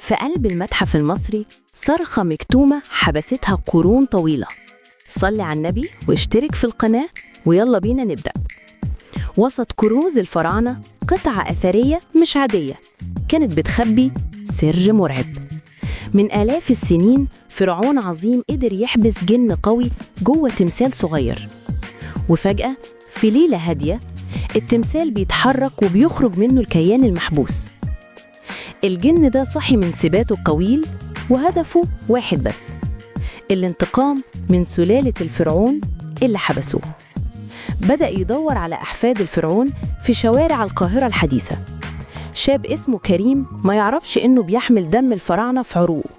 في قلب المتحف المصري صرخة مكتومة حبستها قرون طويلة. صلي على النبي واشترك في القناة ويلا بينا نبدأ. وسط كنوز الفراعنة قطعة أثرية مش عادية كانت بتخبي سر مرعب. من آلاف السنين فرعون عظيم قدر يحبس جن قوي جوه تمثال صغير، وفجأة في ليلة هادية التمثال بيتحرك وبيخرج منه الكيان المحبوس. الجن ده صحي من سباته الطويل وهدفه واحد بس: الانتقام من سلالة الفرعون اللي حبسوه. بدأ يدور على أحفاد الفرعون في شوارع القاهرة الحديثة. شاب اسمه كريم ما يعرفش إنه بيحمل دم الفراعنة في عروقه.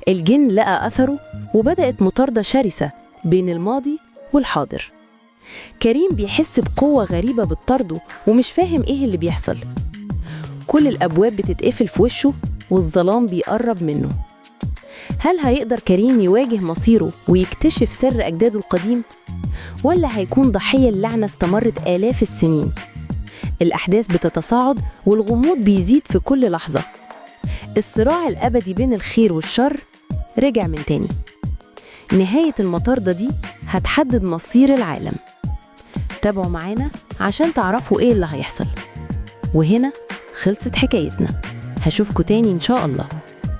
الجن لقى أثره وبدأت مطاردة شرسة بين الماضي والحاضر. كريم بيحس بقوة غريبة بتطارده ومش فاهم إيه اللي بيحصل. كل الأبواب بتتقفل في وشه والظلام بيقرب منه. هل هيقدر كريم يواجه مصيره ويكتشف سر أجداده القديم؟ ولا هيكون ضحية لعنة استمرت آلاف السنين؟ الأحداث بتتصاعد والغموض بيزيد في كل لحظة. الصراع الأبدي بين الخير والشر رجع من تاني. نهاية المطاردة دي هتحدد مصير العالم. تابعوا معانا عشان تعرفوا إيه اللي هيحصل. وهنا خلصت حكايتنا. هشوفكوا تاني إن شاء الله.